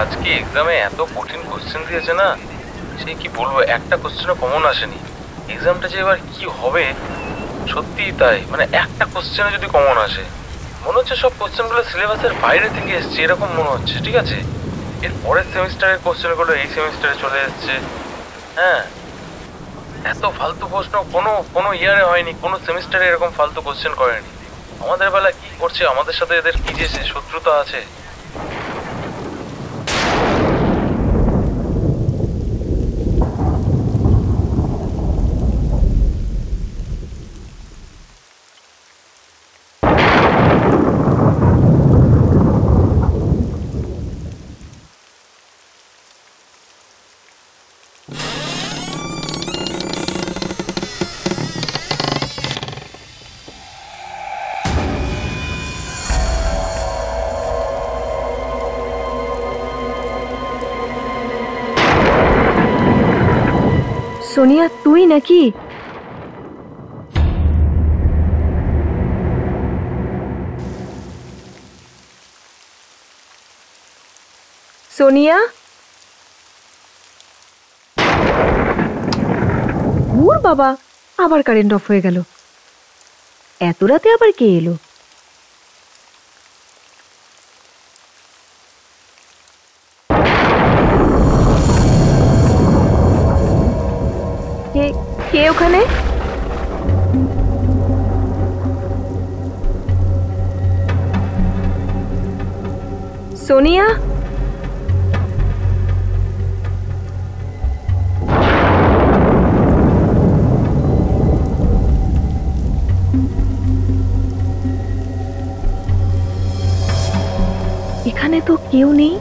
আজকে এক্সামে এত কঠিন কোশ্চেন দিয়েছে না, সে কি বলবো, একটা কোশ্চেনও কমন আসেনি। এক্সামটা যে এবার কি হবে সত্যিই তাই, মানে একটা কোশ্চেনে যদি কমন আসে মনে হচ্ছে সব কোশ্চেনগুলো সিলেবাসের বাইরে থেকে এসছে, এরকম মনে হচ্ছে। ঠিক আছে, এর পরের সেমিস্টারের কোশ্চেনগুলো এই সেমিস্টারে চলে এসছে। হ্যাঁ, এত ফালতু প্রশ্ন কোনো ইয়ারে হয়নি, কোনো সেমিস্টারে এরকম ফালতু কোশ্চেন করেনি। আমাদের বেলা কি করছে, আমাদের সাথে এদের কি যে শত্রুতা আছে। সোনিয়া, তুই নাকি? সোনিয়া, ওর বাবা, আবার কারেন্ট অফ হয়ে গেল। এত রাতে আবার কে এলো? কে ওখানে? সোনিয়া, এখানে তো কেউ নেই।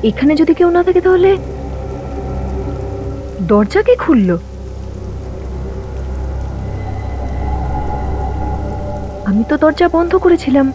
এখানে যদি কেউ না থাকে তাহলে দরজা কে খুললো? আমি তো দরজা বন্ধ করেছিলাম।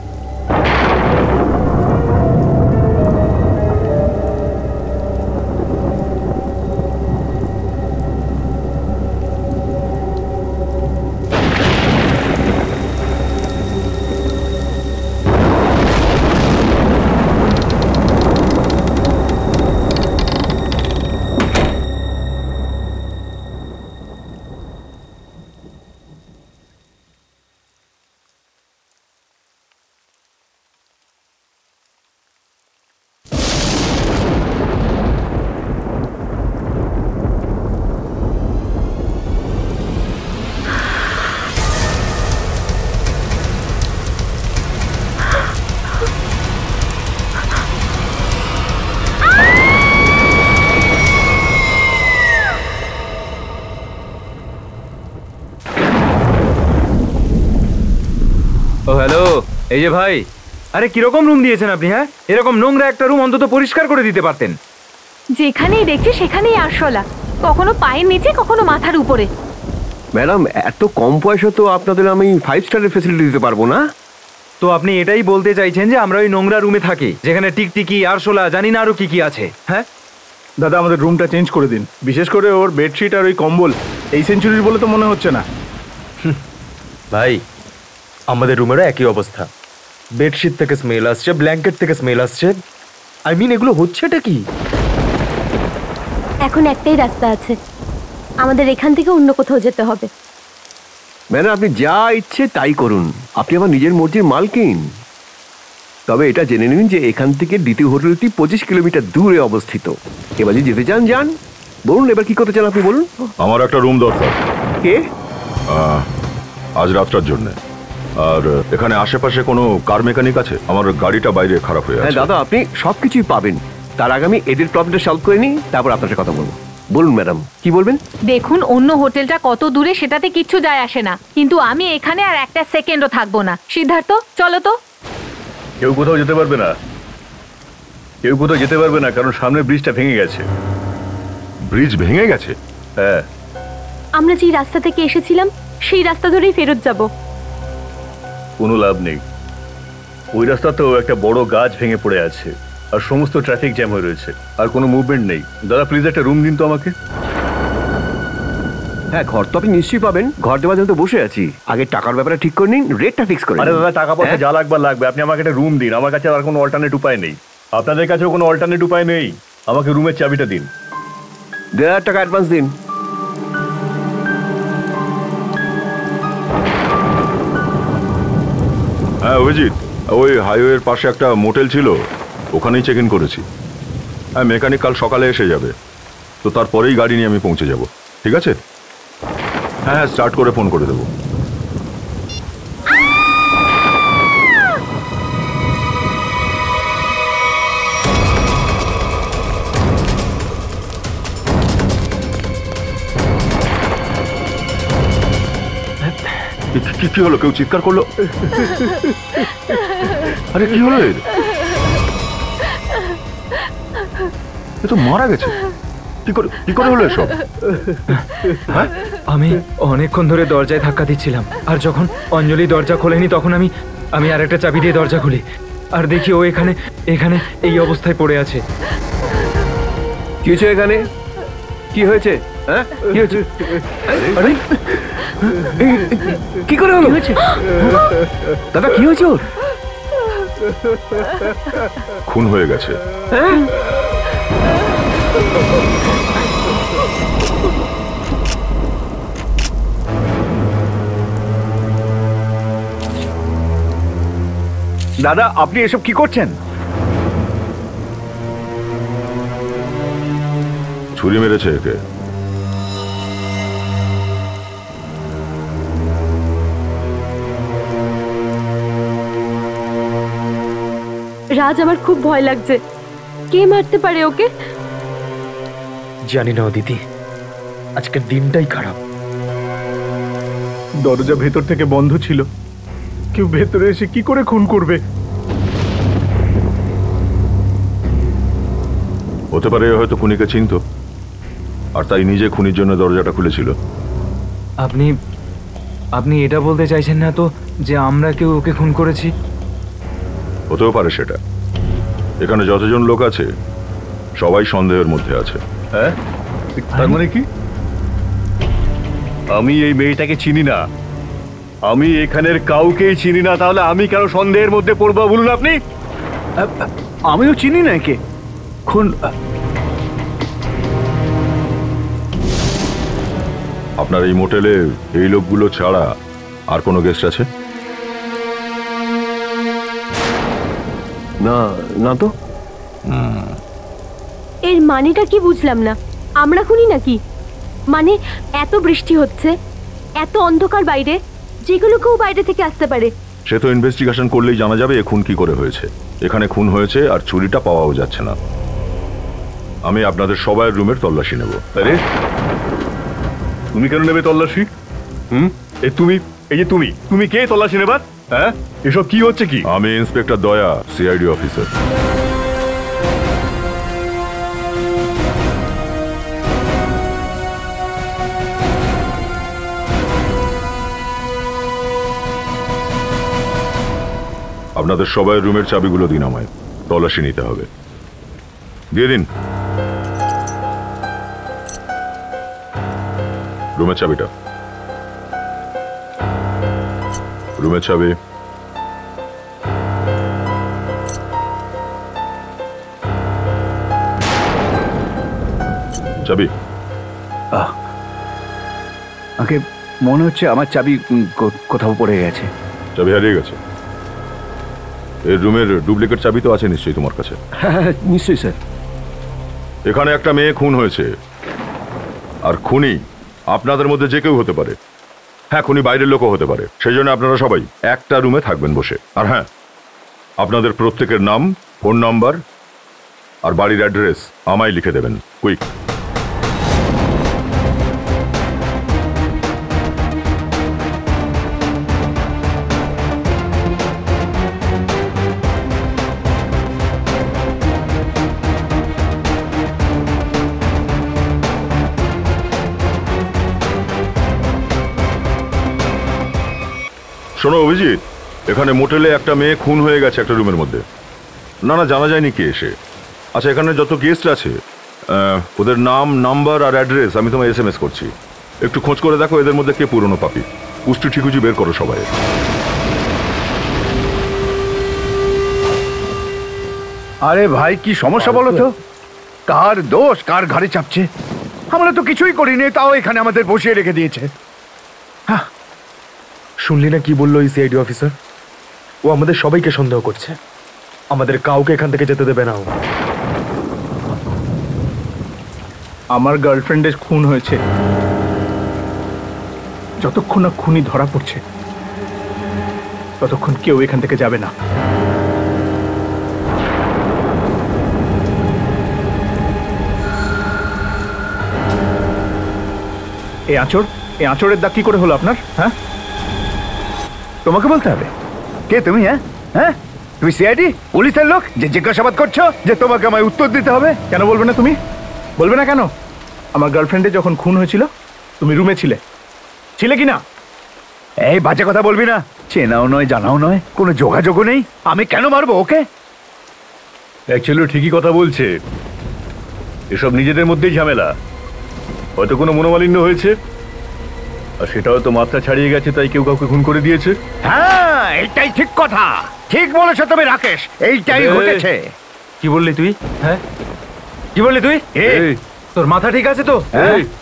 ও হ্যালো, এই যে ভাই, আরে কিরকম রুম দিয়েছেন আপনি? হ্যাঁ, এরকম নোংরা একটা রুম অন্তত পরিষ্কার করে দিতে পারতেন। যেখানেই দেখছি সেখানেই আরশোলা, কখনো পায়ের নিচে কখনো মাথার উপরে। ম্যাডাম, এত কম পয়সা তো আপনাদের আমি 5 স্টারের ফ্যাসিলিটি দিতে পারবো না। তো আপনি এটাই বলতে চাইছেন যে আমরা ওই নোংরা রুমে থাকি, যেখানে টিকটিকি, আরশোলা, জানি না আরো কি কি আছে? হ্যাঁ দাদা, আমাদের রুমটা চেঞ্জ করে দিন। বিশেষ করে ওর বেডশিট আর ওই কম্বল এই সেঞ্চুরির বলে তো মনে হচ্ছে না। ভাই, আমাদের রুমেরও একই অবস্থা, বেডশিট থেকে স্মেল আসছে, ব্ল্যাঙ্কেট থেকে স্মেল আসছে। আই মিন, এগুলো হচ্ছেটা কি? এখন একটাই রাস্তা আছে, আমাদের এখান থেকে অন্য কোথাও যেতে হবে। ম্যাডাম, আপনি যা ইচ্ছে তাই করুন, আপনি আমার নিজের মর্জির মালকিন। তবে এটা জেনে নিন যে এখান থেকে দ্বিতীয় হোটেলটি 25 কিলোমিটার দূরে অবস্থিত। এবার যদি যেতে চান যান। বলুন এবার কি করতে চান আপনি, বলুন। আমার একটা রুম দরকার। কে? আজ রাতটার জন্য। আর এখানে আশেপাশে কোনো কার মেকানিক আছে? আমার গাড়িটা বাইরে খারাপ হয়ে হ্যাঁ আছে। দাদা, আপনি সবকিছুই পাবেন। তার আগে আমি এদের প্রবলেমটা সলভ করে নিই, তারপর আপনার সাথে কথা বলবো। বলুন ম্যাডাম, কি বলবেন? দেখুন, অন্য হোটেলটা কত দূরে সেটাতে কিচ্ছু যায় আসে না, কিন্তু আমি এখানে আর একটা সেকেন্ডও থাকবো না। সিদ্ধার্থ, চলো তো। কেউ কোথাও যেতে পারবে না, কেউ কোথাও যেতে পারবে না, কারণ সামনে ব্রিজটা ভেঙে গেছে। ব্রিজ ভেঙে গেছে? হ্যাঁ। আমরা যেই রাস্তা থেকে এসেছিলাম সেই রাস্তা ধরেই ফেরত যাব। কোনো লাভ নেই, ওই রাস্তাতেও একটা বড় গাছ ভেঙে পড়ে আছে আর সমস্ত ট্রাফিক জ্যাম হয়ে রয়েছে, আর কোনো মুভমেন্ট নেই। দাদা প্লিজ একটা রুম দিন তো আমাকে। হ্যাঁ, ঘর তো আপনি নিশ্চয়ই পাবেন। ঘর দেওয়ার জন্য তো বসে আছি। আগে টাকার ব্যাপারে ঠিক করে নিন, রেটটা ফিক্স করে আরে নিন। দাদা, টাকা পয়সা হ্যাঁ? যা লাগবে লাগবে, আপনি আমাকে একটা রুম দিন। আমার কাছে আর কোনো অল্টারনেট উপায় নেই। আপনাদের কাছেও কোনো অল্টারনেট উপায় নেই? আমাকে রুমের চাবিটা দিন। 1,500 টাকা অ্যাডভান্স দিন। হ্যাঁ অভিজিৎ, ওই হাইওয়ের পাশে একটা মোটেল ছিল, ওখানেই চেক ইন করেছি। হ্যাঁ, মেকানিক কাল সকালে এসে যাবে, তো তারপরেই গাড়ি নিয়ে আমি পৌঁছে যাব। ঠিক আছে? হ্যাঁ হ্যাঁ, স্টার্ট করে ফোন করে দেবো। কি হলো? কেউ চিৎকার করলো? আরে কি হলো এর? এ তো মারা গেছে। কি করে হলো এসব? আমি অনেকক্ষণ ধরে দরজায় ধাক্কা দিচ্ছিলাম, আর যখন অঞ্জলি দরজা খোলেনি তখন আমি আর একটা চাবি দিয়ে দরজা খুলি, আর দেখি ও এখানে এই অবস্থায় পড়ে আছে। কি হয়েছে এখানে? কি হয়েছে? হ্যাঁ, কি হয়েছে? আরে কি করে হলো? দাদা কি হয়েছে ওর? খুন হয়ে গেছে। দাদা, আপনি এসব কি করছেন? ছুরি মেরেছে একে। রাজ, আমার খুব ভয় লাগছে। কে মারতে পারে ওকে? জানি না দিদি, আজকের দিনটাই খারাপ। দরজা ভেতর থেকে বন্ধ ছিল, কেউ ভেতরে এসে কি করে খুন করবে? হতে পারে হয়তো খুনিকে চিনতো, আর তাই নিজে খুনির জন্য দরজাটা খুলেছিল। আপনি এটা বলতে চাইছেন না তো যে আমরা কেউ ওকে খুন করেছি? হতেও পারে সেটা। এখানে যতজন লোক আছে সবাই সন্দেহের মধ্যে আছে। হ্যাঁ, তার মানে কি? আমি এই মেয়েটাকে চিনি না, আমি এখানের কাউকেই চিনি না, তাহলে আমি কেন সন্দেহের মধ্যে পড়বো বলুন আপনি? আমিও চিনি না একে। খুন আপনার এই মোটেলে এই লোকগুলো ছাড়া আর কোনো গেস্ট আছে? না না তো। এর মানেটা কি বুঝলাম না। আমরা খুনি নাকি? মানে এত বৃষ্টি হচ্ছে, এত অন্ধকার বাইরে, যেগুলো কেউ বাইরে থেকে আসতে পারে। সে তো ইনভেস্টিগেশন করলেই জানা যাবে এ খুন কি করে হয়েছে। এখানে খুন হয়েছে আর ছুরিটা পাওয়াও যাচ্ছে না। আমি আপনাদের সবার রুমের তল্লাশি নেব। আরে তুমি কেন নেবে তল্লাশি? এই যে তুমি কে তল্লাশি নেবার? হ্যাঁ, এসব কি হচ্ছে কি? আমি ইন্সপেক্টর দয়া, সিআইডি অফিসার। আপনাদের সবাই রুমের চাবিগুলো দিন আমায়, তল্লাশি নিতে হবে। দিয়ে দিন রুমের চাবিটা। রুমের চাবি। চাবি। আমাকে মনে হচ্ছে আমার চাবি কোথাও পড়ে গেছে। চাবি হারিয়ে গেছে? এই রুমের ডুপ্লিকেট চাবি তো আছে নিশ্চয়ই তোমার কাছে? হ্যাঁ নিশ্চয়ই স্যার। এখানে একটা মেয়ে খুন হয়েছে, আর খুনি আপনাদের মধ্যে যে কেউ হতে পারে। হ্যাঁ, খুনি বাইরের লোকও হতে পারে। সেই জন্য আপনারা সবাই একটা রুমে থাকবেন বসে। আর হ্যাঁ, আপনাদের প্রত্যেকের নাম, ফোন নাম্বার আর বাড়ির অ্যাড্রেস আমায় লিখে দেবেন। কুইক। শোনো অভিজিৎ, এখানে মোটেলে একটা মেয়ে খুন হয়ে গেছে একটা রুমের মধ্যে। না জানা যায়নি কে এসে। আচ্ছা, এখানে যত গেস্ট আছে ওদের নাম, নাম্বার আর অ্যাড্রেস আমি তোমায় SMS করছি। একটু খোঁজ করে দেখো এদের মধ্যে কে পুরনো পাপি। পুষ্টি ঠিকুজি বের করো সবাই। আরে ভাই কি সমস্যা বলো তো? কার দোষ কার ঘাড়ে চাপছে? আমরা তো কিছুই করিনি, তাও এখানে আমাদের বসিয়ে রেখে দিয়েছে। শুনলি না কি বললো এই সিআইডি অফিসার? ও আমাদের সবাইকে সন্দেহ করছে, আমাদের কাউকে এখান থেকে যেতে দেবে না ও। আমার গার্লফ্রেন্ডের খুন হয়েছে, যতক্ষণ না খুনি ধরা পড়ছে ততক্ষণ কেউ এখান থেকে যাবে না। এই আঁচড়ের দাগ কি করে হলো আপনার? হ্যাঁ, তোমাকে বলতে হবে। কে তুমি? হ্যাঁ তুমি সিআইডি পুলিশের লোক যে জিজ্ঞাসাবাদ করছো যে তোমাকে আমায় উত্তর দিতে হবে? কেন বলবে না তুমি? বলবে না কেন? আমার গার্লফ্রেন্ডে যখন খুন হয়েছিল তুমি রুমে ছিলে কি না? এই বাজে কথা বলবি না। চেনাও নয় জানাও নয়, কোনো যোগাযোগও নেই। আমি কেন মারবো ওকে? অ্যাকচুয়ালি ঠিকই কথা বলছে, এসব নিজেদের মধ্যেই ঝামেলা। হয়তো কোনো মনোমালিন্য হয়েছে, আর সেটাও তো মাত্রা ছাড়িয়ে গেছে, তাই কেউ কাউকে খুন করে দিয়েছে। হ্যাঁ এইটাই ঠিক কথা, ঠিক বলেছো তুমি রাকেশ, এইটাই ঘটেছে। কি বললি তুই? হ্যাঁ কি বললি তুই? তোর মাথা ঠিক আছে তো?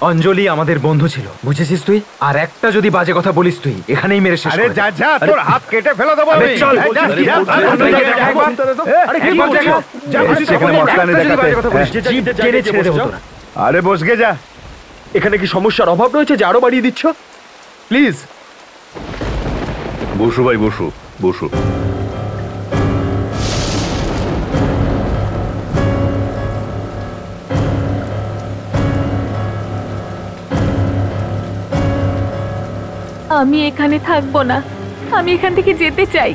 অঞ্জলি আমাদের বন্ধু ছিল, বুঝেছিস তুই? আর একটা যদি বাজে কথা বলিস তুই এখানেই মেরে শেষ করে দেব। যা যা, তোর হাত কেটে ফেলে দেবো আমি। চল আরে বসগে যা। এখানে কি সমস্যার অভাব রয়েছে যে আরো বাড়িয়ে দিচ্ছ? প্লিজ বসো ভাই, বসো বসো। আমি এখানে থাকবো না, আমি এখান থেকে যেতে চাই।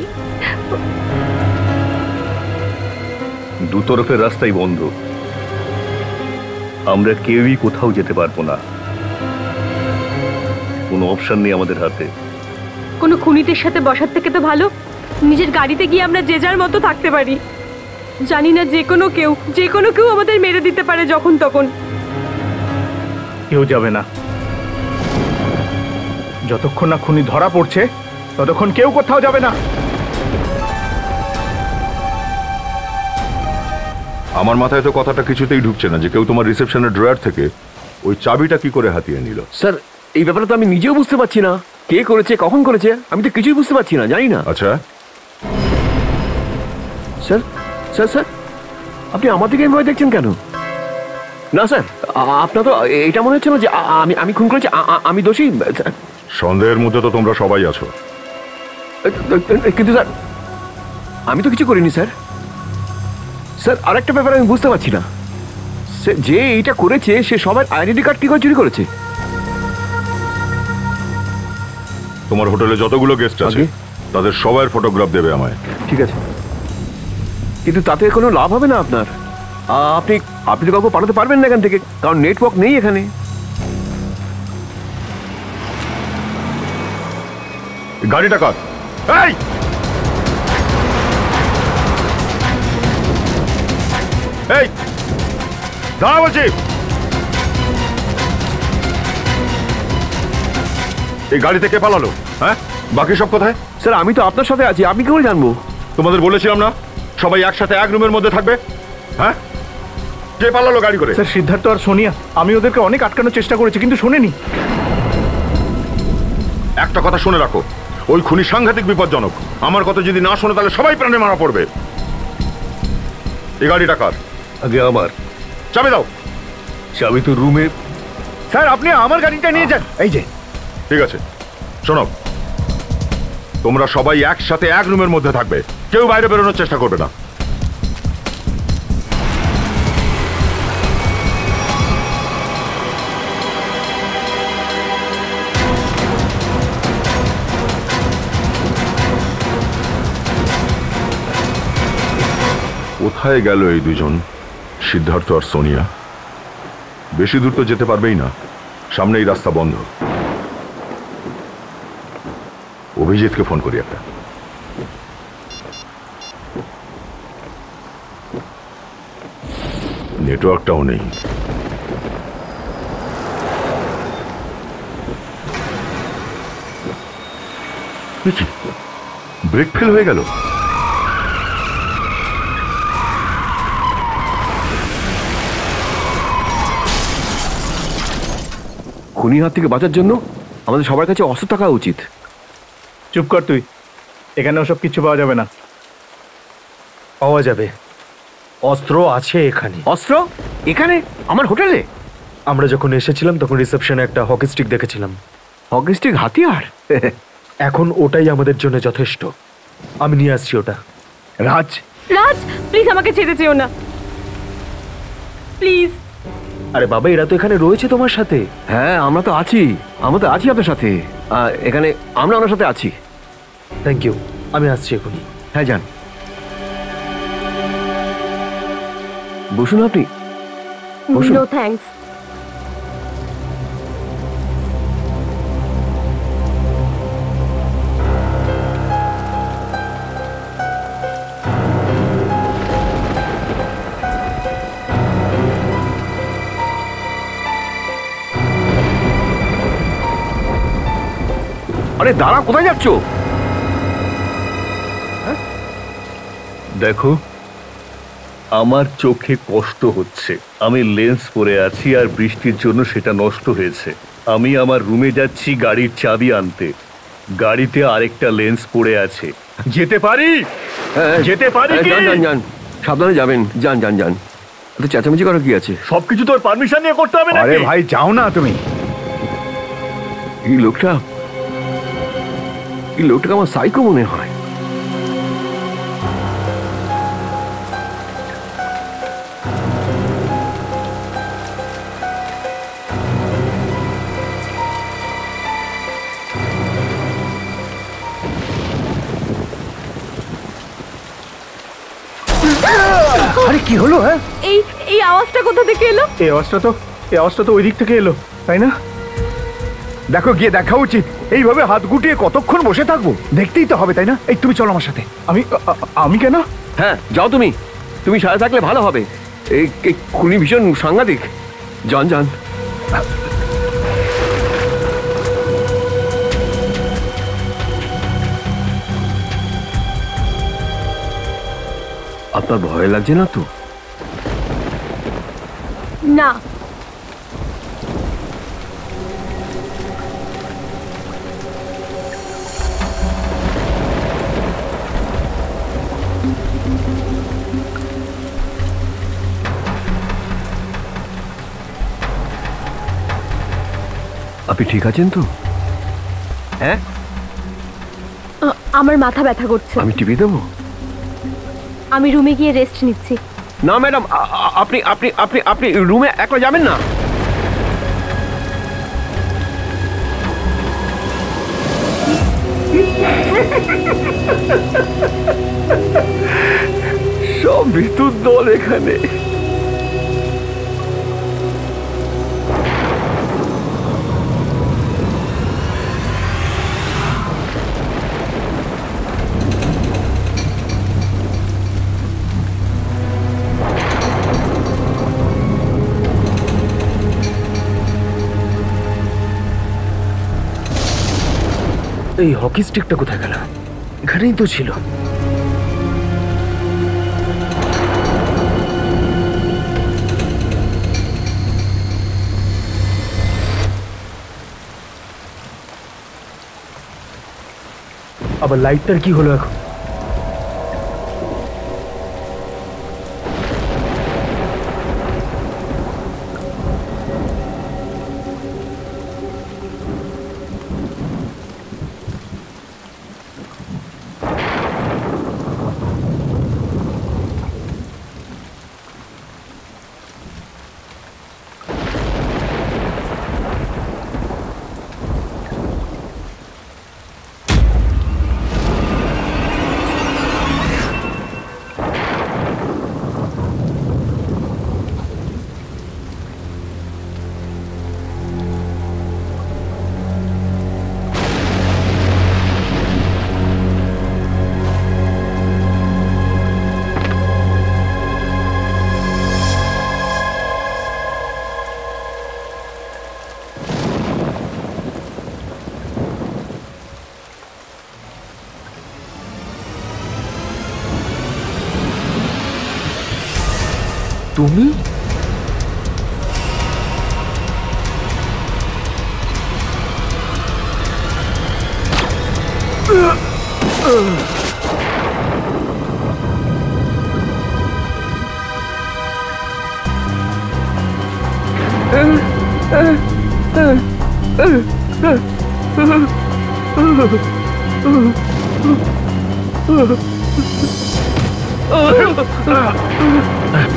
দুতরফের রাস্তাই বন্ধ, আমরা কেউই কোথাও যেতে পারবো না। কোনো অপশন নেই আমাদের হাতে। কোনো খুনিদের সাথে বসার থেকে তো ভালো নিজের গাড়িতে গিয়ে আমরা যে যার মতো থাকতে পারি। জানি না যে কোনো কেউ আমাদের মেরে দিতে পারে যখন তখন। কেউ যাবে না, যতক্ষণ না খুনি ধরা পড়ছে ততক্ষণ কেউ কোথাও যাবে না। আমার মাথায় তো কথাটা কিছুতেই ঢুকছে না যে কেউ তোমার রিসেপশনের ড্রয়ার থেকে ওই চাবিটা কি করে হাতিয়ে নিল। স্যার এই ব্যাপারে তো আমি নিজেও বুঝতে পারছি না, কে করেছে কখন করেছে আমি তো কিছুই বুঝতে পারছি না, জানি না। আচ্ছা স্যার স্যার স্যার আপনি আমার দিকে এভাবে দেখছেন কেন? না স্যার আপনার তো এটা মনে হচ্ছে না যে আমি খুন করেছি, আমি দোষী। সন্দেহের মধ্যে তো তোমরা সবাই আছো। কিন্তু স্যার আমি তো কিছু করিনি স্যার। স্যার আরেকটা ব্যাপার আমি বুঝতে পারছি না, যে এইটা করেছে সে সবার আইডেন্টি কার্ড কি করে চুরি করেছে? তোমার হোটেলে যতগুলো গেস্ট আছে তাদের সবার ফটোগ্রাফ দেবে আমায়। ঠিক আছে, কিন্তু তাতে কোনো লাভ হবে না আপনার। আপনি তো কাউকে পাঠাতে পারবেন না এখান থেকে, কারণ নেটওয়ার্ক নেই এখানে। গাড়িটা কার? এই এই দাঁড়া বলছি। এই গাড়ি থেকে পালালো? হ্যাঁ, বাকি সব কোথায়? স্যার আমি তো আপনার সাথে আছি, আপনি কি করে জানবো? তোমাদের বলেছিলাম না সবাই একসাথে এক রুমের মধ্যে থাকবে? হ্যাঁ, কে পালালো গাড়ি করে? স্যার সিদ্ধার্থ আর সোনিয়া, আমি ওদেরকে অনেক আটকানোর চেষ্টা করেছি কিন্তু শোনেনি। একটা কথা শুনে রাখো, ওই খুনি সাংঘাতিক বিপজ্জনক। আমার কথা যদি না শোনে তাহলে সবাই প্রাণে মারা পড়বে। এই গাড়িটা কার? আগে আমার। চাবি দাও। চাবি তো রুমে। স্যার আপনি আমার গাড়িটা নিয়ে যান। এই যে ঠিক আছে, শোনো, তোমরা সবাই একসাথে এক রুমের মধ্যে থাকবে, কেউ বাইরে বেরোনোর চেষ্টা করবে না। কোথায় গেল এই দুজন, সিদ্ধার্থ আর সোনিয়া? বেশি দূর তো যেতে পারবেই না, সামনেই রাস্তা বন্ধ। অভিজিৎকে ফোন করি একটা। নেটওয়ার্কটাও নেই। ব্রেক ফেল হয়ে গেল। খুনির হাত থেকে বাঁচার জন্য আমাদের সবার কাছে অস্ত্র থাকা উচিত। চুপ কর তুই, এখানে ওসব কিছু পাওয়া যাবে না। পাওয়া যাবে, অস্ত্র আছে এখানে। অস্ত্র এখানে আমার হোটেলে? আমরা যখন এসেছিলাম তখন রিসেপশনে একটা হকি স্টিক দেখেছিলাম। হকি স্টিক হাতিয়ার? এখন ওটাই আমাদের জন্য যথেষ্ট। আমি নিয়ে আসছি ওটা। রাজ, রাজ প্লিজ আমাকে ছেড়ে যেও না প্লিজ। আরে বাবা, এরা তো এখানে রয়েছে তোমার সাথে। হ্যাঁ আমরা তো আছি আপনার সাথে। এখানে আমরা ওনার সাথে আছি। থ্যাংক ইউ, আমি আসছি এখনই। হ্যাঁ যান, বসুন আপনি বসুন। No thanks. আরে দাঁড়া, কোথায় যাচ্ছ? দেখো, আমার চোখে কষ্ট হচ্ছে। আমি লেন্স পরে আছি আর বৃষ্টির জন্য সেটা নষ্ট হয়েছে। আমি আমার রুমে যাচ্ছি গাড়ির চাবি আনতে। গাড়িতে আরেকটা লেন্স পড়ে আছে। যেতে পারি? যেতে পারি কি? যান যান যান, সাবধানে যাবেন। যান যান যান, এত চেঁচামেচি করার কি আছে? সবকিছু তোর পারমিশন নিয়ে করতে হবে না? আরে ভাই যাও না তুমি। এই লোকটাকে আমার সাইকো মনে হয়। আরে কি হলো? হ্যাঁ, এই এই আওয়াজটা কোথা থেকে এলো? এই আওয়াজটা তো ওই দিক থেকে এলো, তাই না? দেখো, গিয়ে দেখা উচিত। এইভাবে হাত গুটিয়ে কতক্ষণ বসে থাকবো? দেখতেই তো হবে, তাই না? এই তুমি চলো আমার সাথে। আমি কেন? হ্যাঁ যাও, তুমি সাথে থাকলে ভালো হবে। এই খুনি ভীষণ সাংঘাতিক। যান যান। আপনার ভয় লাগছে না তো? না। আপনি ঠিক আছেন তো? হ্যাঁ, আমার মাথা ব্যথা করছে। আমি টিপি দেবো? আমি রুমে গিয়ে রেস্ট নিচ্ছি। না ম্যাডাম, আপনি আপনি আপনি আপনি রুমে একলা যাবেন না। সব ভিতর দল এখানে। এই হকি স্টিকটা কোথায় গেল? এখানেই তো ছিল। আবার লাইটটার কি হলো এখন? তুমি?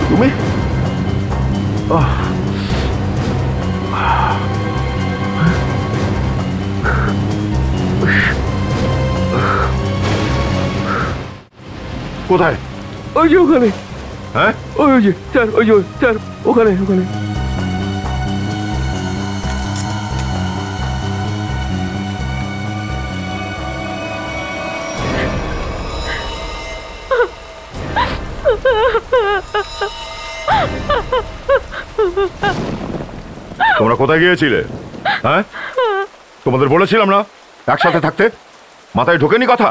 তুমি কোথায়? ওই যে ওখানে, হ্যাঁ, ওই যে স্যার, ওই যে স্যার, ওখানে ওখানে। তোমরা কোথায় গিয়েছিলে? হ্যাঁ, তোমাদের বলেছিলাম না একসাথে থাকতে? মাথায় ঢোকেনি কথা?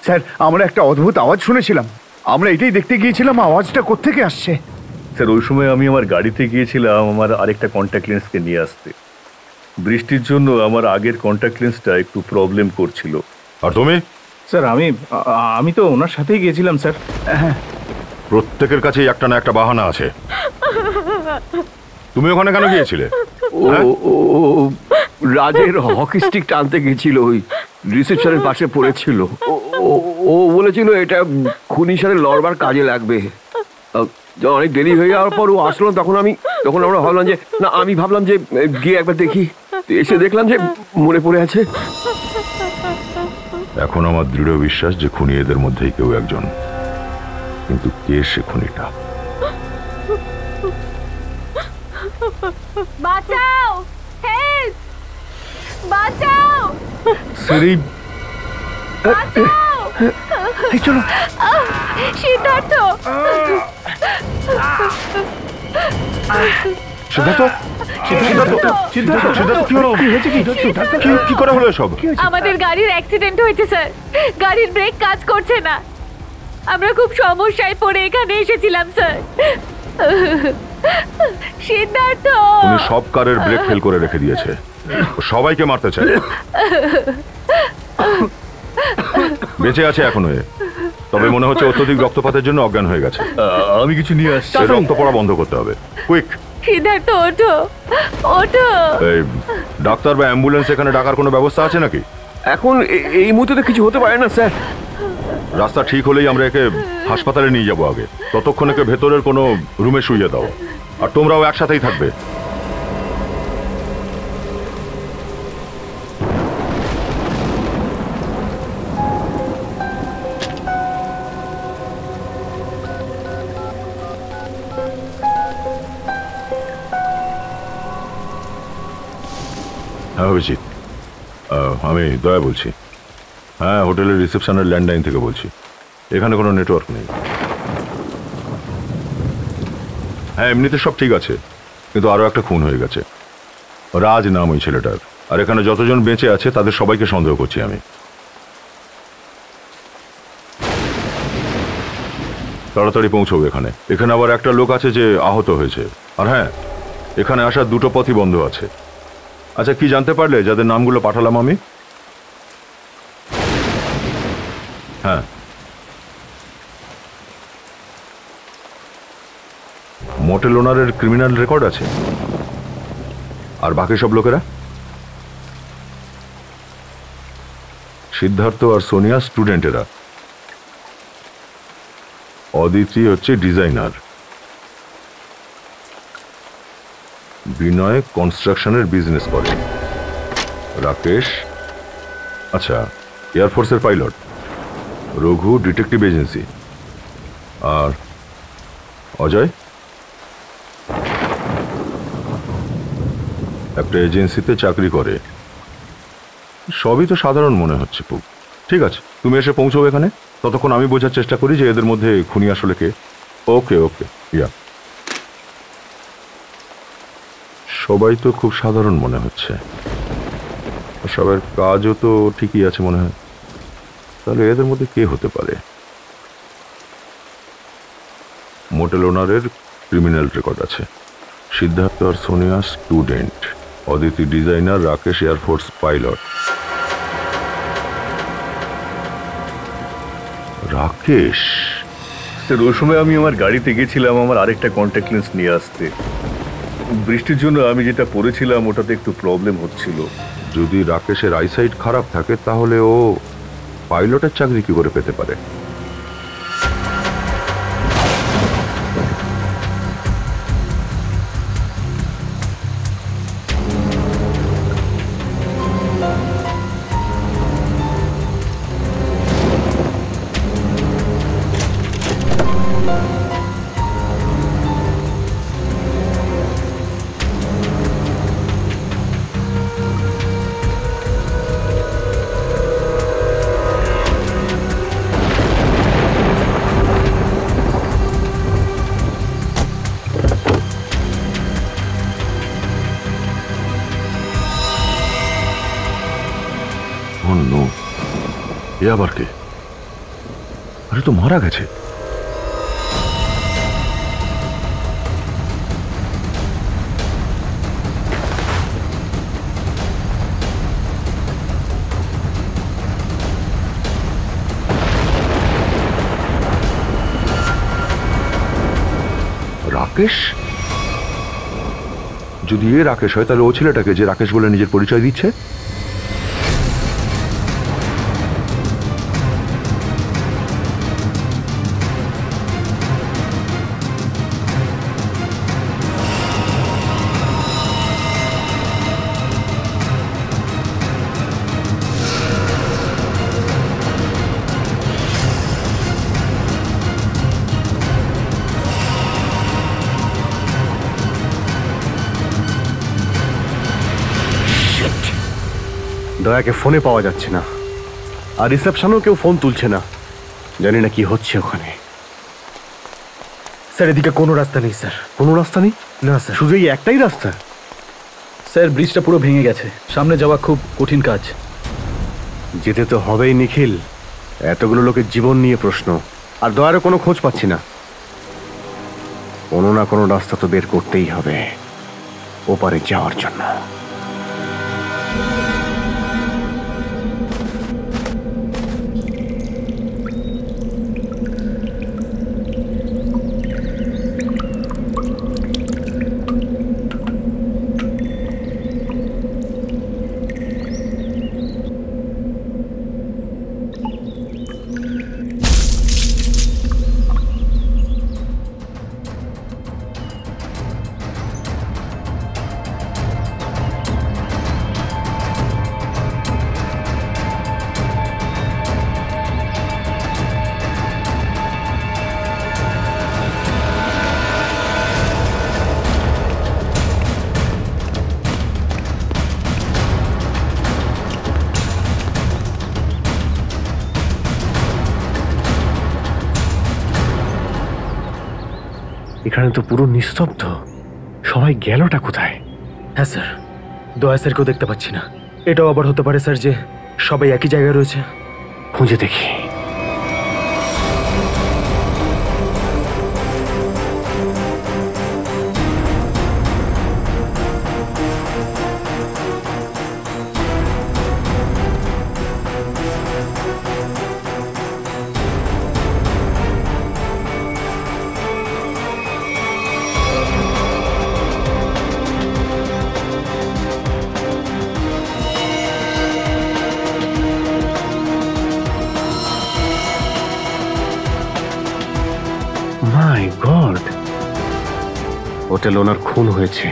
স্যার, আমরা একটা অদ্ভুত আওয়াজ শুনেছিলাম, আমরা এটাই দেখতে গিয়েছিলাম আওয়াজটা কোত্থেকে আসছে। স্যার, ওই সময় আমি আমার গাড়িতে গিয়েছিলাম আমার আরেকটা কন্ট্যাক্ট লেন্সকে নিয়ে আসতে। বৃষ্টির জন্য আমার আগের কন্ট্যাক্ট লেন্সটা একটু প্রবলেম করছিল। আর তুমি? স্যার আমি তো ওনার সাথেই গিয়েছিলাম স্যার। হ্যাঁ, প্রত্যেকের কাছেই একটা না একটা বাহানা আছে। তুমি ওখানে কেন গিয়েছিলে? ও রাজের হকি স্টিক টানতে গেছিল, ওই রিসেপশনের পাশে পড়েছিল। ও বলেছিল এটা খুনির সাথে লড়বার কাজে লাগবে। অনেক দেরি হয়ে যাওয়ার পর ও আসলো, তখন আমরা ভাবলাম যে না, আমি ভাবলাম যে গিয়ে একবার দেখি। এসে দেখলাম যে মনে পড়ে আছে। এখন আমার দৃঢ় বিশ্বাস যে খুনি এদের মধ্যেই কেউ একজন, কিন্তু কে সে খুনিটা? বাঁচাও, হেল্প, বাঁচাও, স্যার, বাঁচাও, এই চলো। সিদ্ধার্থ, সিদ্ধার্থ, কি করে হলো সব? আমাদের গাড়ির অ্যাক্সিডেন্ট হয়েছে স্যার। গাড়ির ব্রেক কাজ করছে না। আমরা খুব সমস্যায় পড়ে এখানে এসেছিলাম স্যার। সিদ্ধার্থ, উনি সব কারের ব্রেক ফেল করে রেখে দিয়েছে, সবাইকে মারতে চায়। বেঁচে আছে এখনো, তবে মনে হচ্ছে অত্যধিক রক্তপাতের জন্য অজ্ঞান হয়ে গেছে। আমি কিছু নিয়ে আসছি। রক্ত পড়া বন্ধ করতে হবে, কুইক। সিদ্ধার্থ, ওঠো, ওঠো। এই ডাক্তার বা অ্যাম্বুলেন্স এখানে ডাকার কোনো ব্যবস্থা আছে নাকি? এখন এই মুহূর্তে তো কিছু হতে পারে না স্যার। রাস্তা ঠিক হলেই আমরা একে হাসপাতালে নিয়ে যাবো আগে। ততক্ষণ একে ভেতরের কোনো রুমে শুইয়ে দাও, আর তোমরাও একসাথেই থাকবে। হ্যাঁ অভিজিৎ, আমি দয়া বলছি। হ্যাঁ, হোটেলের রিসেপশনের ল্যান্ডলাইন থেকে বলছি। এখানে কোনো নেটওয়ার্ক নেই। হ্যাঁ, এমনিতে সব ঠিক আছে, কিন্তু আরও একটা খুন হয়ে গেছে। রাজ নাম ওই ছেলেটার। আর এখানে যতজন বেঁচে আছে তাদের সবাইকে সন্দেহ করছি আমি। তাড়াতাড়ি পৌঁছবো এখানে। এখানে আবার একটা লোক আছে যে আহত হয়েছে। আর হ্যাঁ, এখানে আসার দুটো পথই বন্ধ আছে। আচ্ছা, কি জানতে পারলে যাদের নামগুলো পাঠালাম আমি? হ্যাঁ, মোটেল ওনারের ক্রিমিনাল রেকর্ড আছে। আর বাকি সব লোকেরা? সিদ্ধার্থ আর সোনিয়া স্টুডেন্টেরা। অদিতি হচ্ছে ডিজাইনার। বিনয় কনস্ট্রাকশনের বিজনেস করে। রাকেশ আচ্ছা এয়ারফোর্সের পাইলট। Raghu detective agency. আর অজয় একটা এজেন্সিতে চাকরি করে। সবই তো সাধারণ মনে হচ্ছে পুপ। ঠিক আছে, তুমি এসে পৌঁছও এখানে। ততক্ষণ আমি বোঝার চেষ্টা করি যে এদের মধ্যে খুনি আসলে কে। ওকে ওকে, ইয়া। সবাই তো খুব সাধারণ মনে হচ্ছে, সবার কাজও তো ঠিকই আছে মনে হয়। তাহলে এদের মধ্যে কে হতে পারে? মোটেল ওনারের ক্রিমিনাল রেকর্ড আছে। সিদ্ধার্থ আর Sonia student, Aditi designer, Rakesh air force pilot. Rakesh? Sir ওই সময় আমি আমার গাড়িতে গেছিলাম আমার আরেকটা কন্ট্যাক্ট লেন্স নিয়ে আসতে। বৃষ্টির জন্য আমি যেটা পরেছিলাম ওটাতে একটু প্রবলেম হচ্ছিল। যদি রাকেশের আইসাইট খারাপ থাকে তাহলে ও পাইলটের চাকরি কি করে পেতে পারে? এ আবার কে? আরে তো মারা গেছে। রাকেশ? যদি এ রাকেশ হয় তাহলে ও ছেলেটাকে যে রাকেশ বলে নিজের পরিচয় দিচ্ছে, দয়াকে ফোনে পাওয়া যাচ্ছে না, আর রিসেপশনেও কেউ ফোন তুলছে না। জানি না কি হচ্ছে ওখানে। স্যার এদিকে কোনো রাস্তা নেই স্যার। কোনো রাস্তা নেই? না স্যার, শুধু এই একটাই রাস্তা? স্যার ব্রিজটা পুরো ভেঙে গেছে, সামনে যাওয়া খুব কঠিন কাজ। যেতে তো হবেই নিখিল, এতগুলো লোকের জীবন নিয়ে প্রশ্ন, আর দয়ারও কোনো খোঁজ পাচ্ছি না। কোনো না কোনো রাস্তা তো বের করতেই হবে ওপারে যাওয়ার জন্য। এখানে তো পুরো নিস্তব্ধ, সবাই গেলটা কোথায়? হ্যাঁ স্যার, দয়া স্যারকেও দেখতে পাচ্ছি না। এটাও আবার হতে পারে স্যার যে সবাই একই জায়গায় রয়েছে। খুঁজে দেখি। মাই গড, হোটেল ওনার খুন হয়েছে।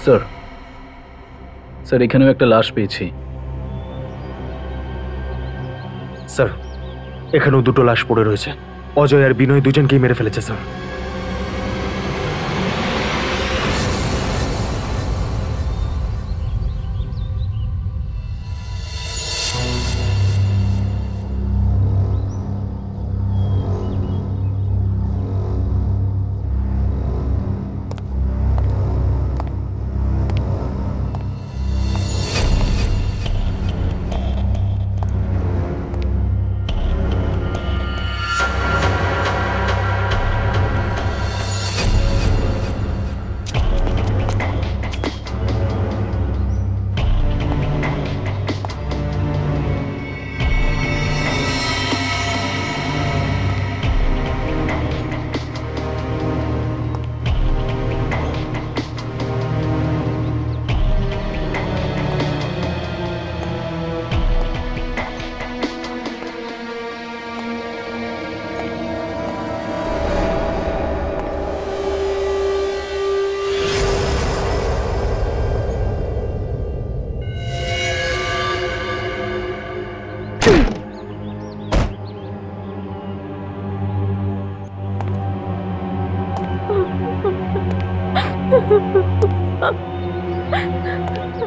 স্যার স্যার এখানেও একটা লাশ পেয়েছি। স্যার এখানেও দুটো লাশ পড়ে রয়েছে। অজয় আর বিনয় দুজনকেই মেরে ফেলেছে স্যার।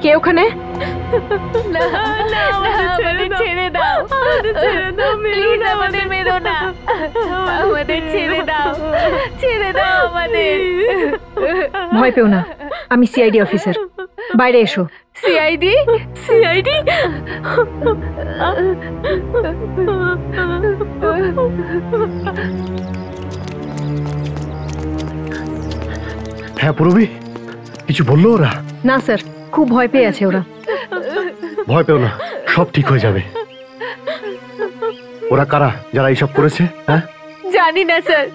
কে ওখানে? না না আমাদের ছেড়ে দাও, প্লিজ আমাদের মেরো না, আমাদের ছেড়ে দাও, ছেড়ে দাও আমাদের। ভয় পেও না, আমি সিআইডি অফিসার, বাইরে এসো। সিআইডি? সিআইডি? হ্যাঁ পূরবী, কিছু বললো ওরা? না স্যার, খুব ভয় পেয়ে আছে ওরা। ভয় পেও না, সব ঠিক হয়ে যাবে। ওরা কারা যারা এইসব করেছে? হ্যাঁ জানি না স্যার,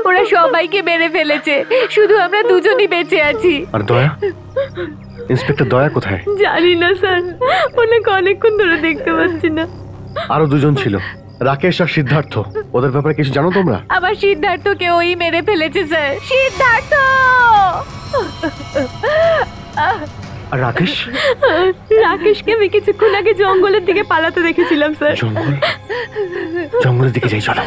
ওরা সবাইকে মেরে ফেলেছে, শুধু আমরা দুজনই বেঁচে আছি। আর দয়া? ইন্সপেক্টর দয়া কোথায়? জানি না স্যার, ওনাকে অনেকক্ষণ ধরে দেখতে পাচ্ছি না। আরো দুজন ছিল, রাকেশ আর সিদ্ধার্থ। ওদের ব্যাপারে কিছু জানো তোমরা? আমার সিদ্ধার্থকে ওই মেরে ফেলেছে স্যার। সিদ্ধার্থ! আর রাকেশ? রাকেশকে আমি কিছুক্ষণ আগে জঙ্গলের দিকে পালাতে দেখেছিলাম স্যার। জঙ্গল? জঙ্গলের দিকে যাই, চলো।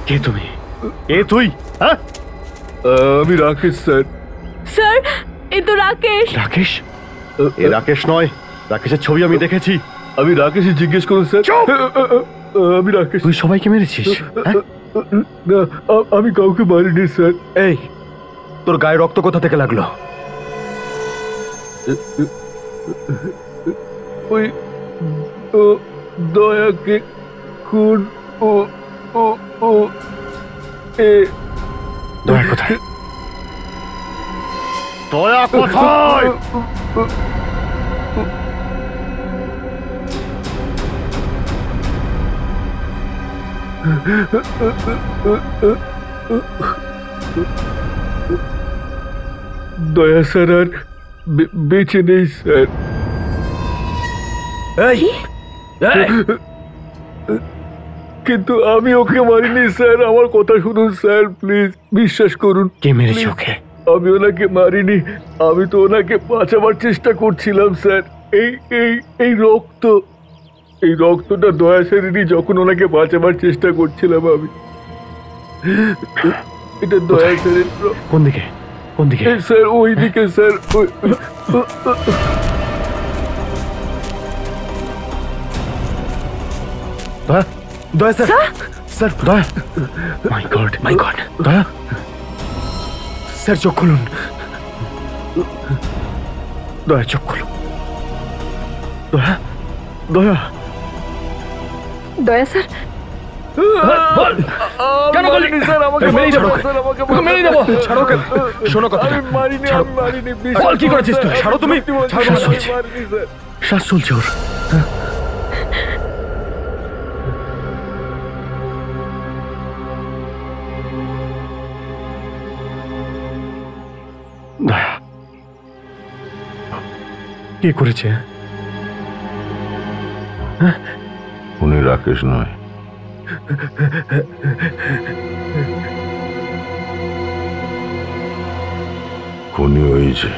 কে তুমি? কে তুই? হ্যাঁ, আমি রাকেশ স্যার। স্যার, এ তো রাকেশ। রাকেশ? এ রাকেশ নয়, রাকেশের ছবি আমি দেখেছি। আমি রাকেশে জিজ্ঞেস করুন স্যার। আমি রাকেশ। তুই সবাইকে মেরেছিস? হ্যাঁ? না, আমি কাউকে মারিনি স্যার। এই, তোর গায়ে রক্ত কোথা থেকে লাগলো? ওই দয়াকে খুন দয়া কোথায়? দয়া কোথায়? দয়া স্যার আর বেঁচে নেই স্যার। কিন্তু আমি ওকে মারিনি স্যার, আমার কথা শুনুন স্যার, প্লিজ বিশ্বাস করুন। কে মেরেছে ওকে? আমি ওনাকে মারিনি, আমি তো ওনাকে বাঁচাবার চেষ্টা করছিলাম স্যার। এই এই এই রক্ত, এই রক্তটা দয়া সেরেনি যখন ওনাকে বাঁচাবার চেষ্টা করছিলাম আমি। এটা দয়া সেরের। কোন দিকে? কোন দিকে? স্যার ওই দিকে স্যার। দয়া, দয়া স্যার, স্যার দয়া, মাই গড, মাই গড, দয়া স্যার চোখ খুলুন, দয়া চোখ খুলুন, দয়া, দয়া, দয়া স্যার, কেন বলিনি স্যার? আমাকে মেরে দেবো, স্যার, আমাকে মেরে দেবো। ছাড়ো কেন? শোনো কথা। আমি মারিনি, আমি মারিনি। বল কি করেছিস তুই? ছাড়ো তুমি। শ্বাস চলছে, শ্বাস চলছে ওর। দয়া কে করেছে? উনি রাকেশ নয়। খুনি হয়েছে।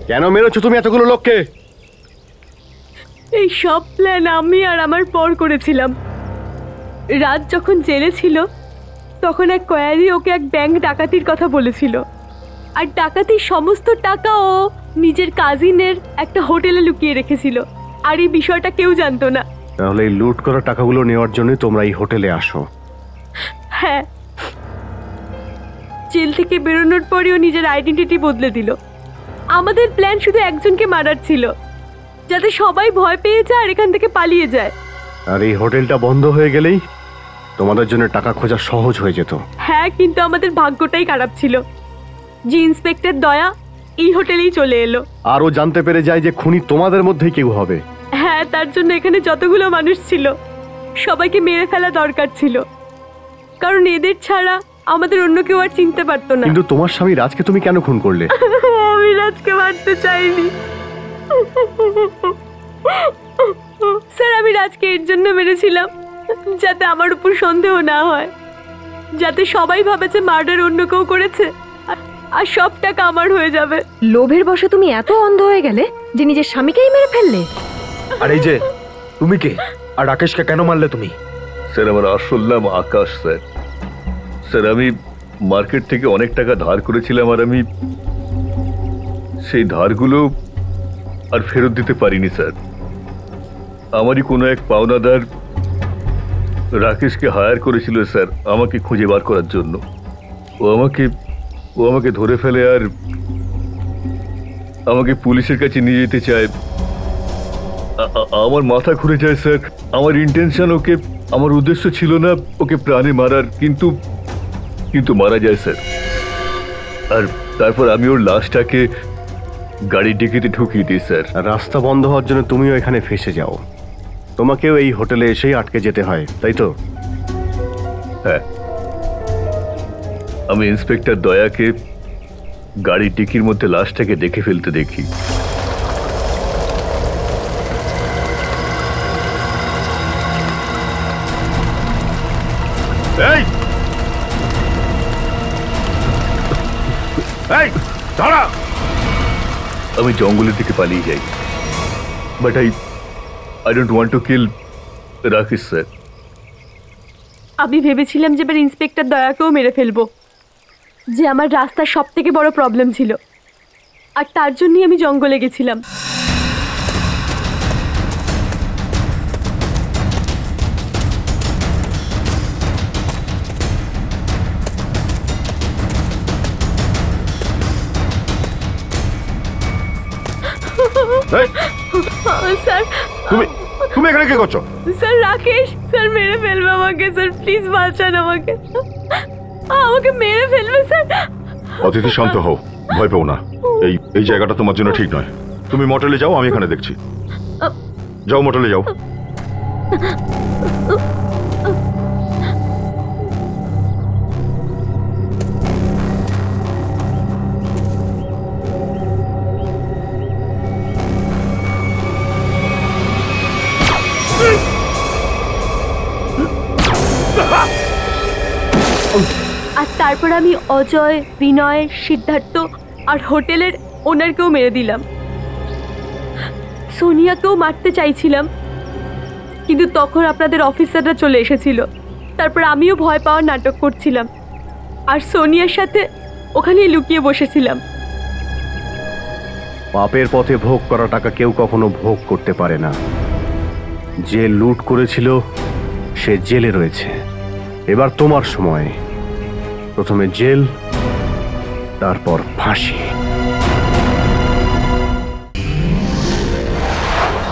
কেন মেরেছো তুমি এতগুলো লোককে? এই সব প্ল্যান আমি আর আমার পর করেছিলাম। রাত যখন জেলে ছিল তখন এক কয়েদি ওকে এক ব্যাংক ডাকাতির কথা বলেছিল, আর ডাকাতির সমস্ত টাকা ও নিজের কাজিনের একটা হোটেলে লুকিয়ে রেখেছিল, আর এই বিষয়টা কেউ জানতো না। তাহলে এই লুট করা টাকাগুলো নেওয়ার জন্যই তোমরা এই হোটেলে আসো? হ্যাঁ, জেল থেকে বেরোনোর পরেও নিজের আইডেন্টিটি বদলে দিল। আমাদের প্ল্যান শুধু একজনকে মারার ছিল, যাতে সবাই ভয় পেয়ে যায় আর এখান থেকে পালিয়ে যায়। আর এই হোটেলটা বন্ধ হয়ে গেলেই তোমাদের জন্য টাকা খোঁজা সহজ হয়ে যেত। হ্যাঁ, কিন্তু আমাদের ভাগ্যটাই খারাপ ছিল যে ইন্সপেক্টর দয়া এই হোটেলেই চলে এলো। আরও জানতে পেরে যায় যে খুনি তোমাদের মধ্যেই কেউ হবে। হ্যাঁ, তার জন্য এখানে যতগুলো মানুষ ছিল সবাইকে মেরে ফেলা দরকার ছিল, কারণ এদের ছাড়া আমাদের অন্য কেউ আর চিনতে পারতো না। কিন্তু তোমার স্বামী রাজকে তুমি কেন খুন করলে? আমি রাজকে মারতে চাইনি স্যার, আমি রাজকে এর জন্য মেরেছিলাম যাতে আমার উপর সন্দেহ না হয়, যাতে সবাই ভাবে যে মার্ডার অন্য কেউ করেছে আর সব টাকা আমার হয়ে যাবে। লোভের বশে তুমি এত অন্ধ হয়ে গেলে যে নিজের স্বামীকেই মেরে ফেললে। আর এই যে তুমি কে? আর রাকেশকে কেন মারলে তুমি? স্যার আমার আসল নাম আকাশ স্যার। স্যার আমি মার্কেট থেকে অনেক টাকা ধার করেছিলাম, আর আমি সেই ধারগুলো আর ফেরত দিতে পারিনি স্যার। আমারই কোনো এক পাওনাদার রাকেশকে হায়ার করেছিল স্যার আমাকে খুঁজে বার করার জন্য। ও আমাকে ধরে ফেলে আর আমাকে পুলিশের কাছে নিয়ে যেতে চায়। আমার মাথা ঘুরে যায় স্যার। আমার ইন্টেনশন ওকে, আমার উদ্দেশ্য ছিল না ওকে প্রাণে মারার, কিন্তু মারা যায় স্যার। আর তারপর আমি ওর লাশটাকে গাড়ির ডিকিতে ঢুকিয়ে দিই স্যার। আর রাস্তা বন্ধ হওয়ার জন্য তুমিও এখানে ফেসে যাও। তোমাকেও এই হোটেলে এসেই আটকে যেতে হয়, তাই তো? হ্যাঁ, আমি ইন্সপেক্টর দয়াকে গাড়ির ডিকির মধ্যে লাশটাকে দেখে ফেলতে দেখি। এই এই দাঁড়া! আমি জঙ্গলের দিকে পালিয়ে যাই, but I don't want to kill Rakesh sir. আমি ভেবেছিলাম যে এবার ইন্সপেক্টর দয়াকেও মেরে ফেলবো, যে আমার রাস্তার সব থেকে বড় প্রবলেম ছিল, আর তার জন্যই আমি জঙ্গলে গেছিলাম। স্যার, তুমি এখানে কি করছো? স্যার রাকেশ স্যার মেরে ফেলবে আমাকে। স্যার প্লিজ বাঁচান আমাকে, আমাকে মেরে ফেলবে স্যার। অতিথি শান্ত হও, ভয় পেও না। এই জায়গাটা তোমার জন্য ঠিক নয়। তুমি মোটেলে যাও, আমি এখানে দেখছি। যাও, মোটেলে যাও। আর তারপর আমি অজয়, বিনয়, সিদ্ধার্থ আর হোটেলের ওনারকেও মেরে দিলাম। সোনিয়াকেও মারতে চাইছিলাম, কিন্তু তখন আপনাদের অফিসাররা চলে এসেছিল। তারপর আমিও ভয় পাওয়ার নাটক করছিলাম আর সোনিয়ার সাথে ওখানেই লুকিয়ে বসেছিলাম। পাপের পথে ভোগ করা টাকা কেউ কখনো ভোগ করতে পারে না। যে লুট করেছিল সে জেলে রয়েছে। এবার তোমার সময়। প্রথমে জেল, তারপর ফাঁসি।